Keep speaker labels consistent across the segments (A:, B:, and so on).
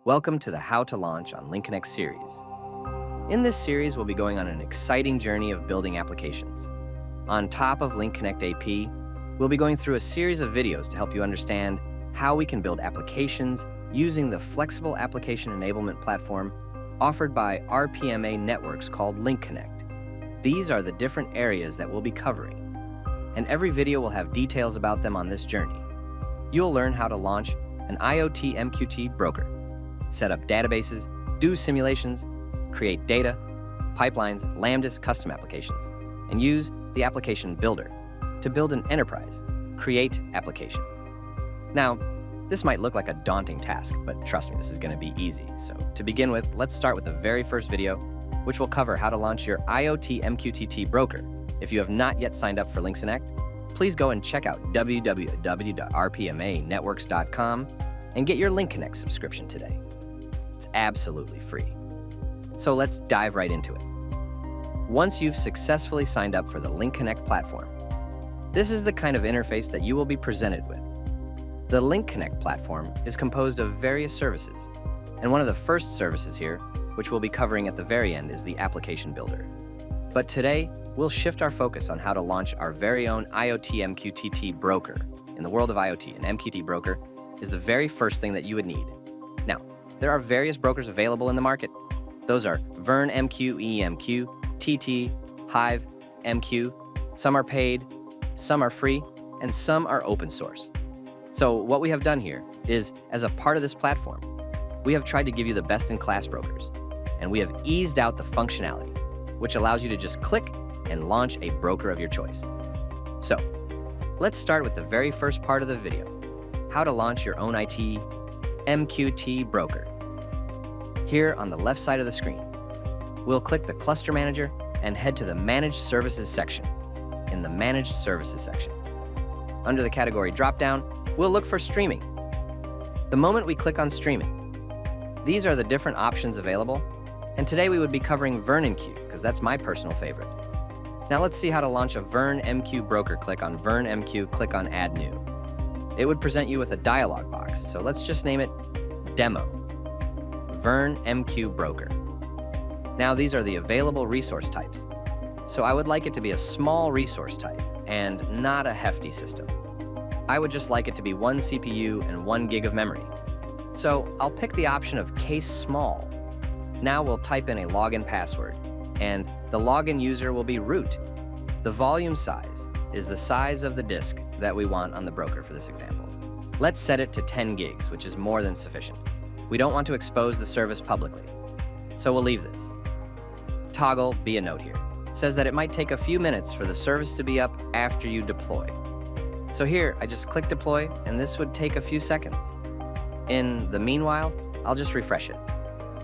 A: Welcome to the How to Launch on LINCConnect series. In this series, we'll be going on an exciting journey of building applications. On top of LINCConnect AP, we'll be going through a series of videos to help you understand how we can build applications using the flexible application enablement platform offered by RPMA networks called LINCConnect. These are the different areas that we'll be covering, and every video will have details about them on this journey. You'll learn how to launch an IoT MQTT broker, set up databases, do simulations, create data, pipelines, lambdas, custom applications, and use the application builder to build an enterprise, create application. Now, this might look like a daunting task, but trust me, this is going to be easy. So to begin with, let's start with the very first video, which will cover how to launch your IoT MQTT broker. If you have not yet signed up for LINCConnect, please go and check out www.rpmanetworks.com and get your LINCConnect subscription today. It's absolutely free. So let's dive right into it. Once you've successfully signed up for the LINCConnect platform, this is the kind of interface that you will be presented with. The LINCConnect platform is composed of various services, and one of the first services here, which we'll be covering at the very end, is the application builder. But today, we'll shift our focus on how to launch our very own IoT MQTT broker. In the world of IoT, an MQTT broker is the very first thing that you would need. Now, there are various brokers available in the market. Those are Vern MQ, EMQ, TT, Hive, MQ. Some are paid, some are free, and some are open source. So what we have done here is, as a part of this platform, we have tried to give you the best-in-class brokers, and we have eased out the functionality, which allows you to just click and launch a broker of your choice. So, let's start with the very first part of the video, how to launch your own IT MQTT broker. Here on the left side of the screen, we'll click the Cluster Manager and head to the Managed Services section. In the Managed Services section, under the category dropdown, we'll look for Streaming. The moment we click on Streaming, these are the different options available, and today we would be covering Vern MQ, because that's my personal favorite. Now let's see how to launch a Vern MQ broker. Click on Vern MQ, click on Add New. It would present you with a dialog box, so let's just name it Demo. Vern MQ broker. Now these are the available resource types. So I would like it to be a small resource type and not a hefty system. I would just like it to be 1 CPU and 1 gig of memory. So I'll pick the option of case small. Now we'll type in a login password, and the login user will be root. The volume size is the size of the disk that we want on the broker for this example. Let's set it to 10 gigs, which is more than sufficient. We don't want to expose the service publicly, so we'll leave this. Toggle, be a note here, says that it might take a few minutes for the service to be up after you deploy. So here, I just click deploy, and this would take a few seconds. In the meanwhile, I'll just refresh it,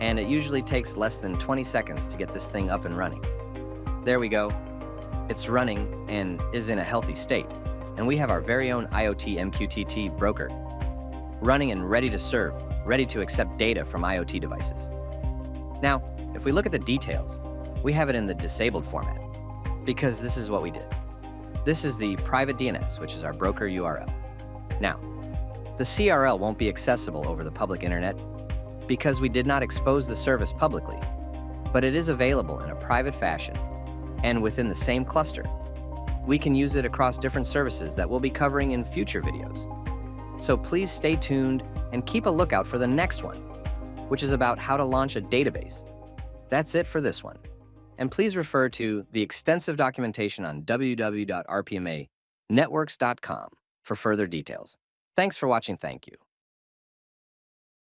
A: and it usually takes less than 20 seconds to get this thing up and running. There we go. It's running and is in a healthy state, and we have our very own IoT MQTT broker running and ready to serve, ready to accept data from IoT devices. Now, if we look at the details, we have it in the disabled format, because this is what we did. This is the private DNS, which is our broker URL. Now, the CRL won't be accessible over the public internet because we did not expose the service publicly, but it is available in a private fashion and within the same cluster. We can use it across different services that we'll be covering in future videos. So please stay tuned and keep a lookout for the next one, which is about how to launch a database. That's it for this one. And please refer to the extensive documentation on www.rpmanetworks.com for further details. Thanks for watching. Thank you.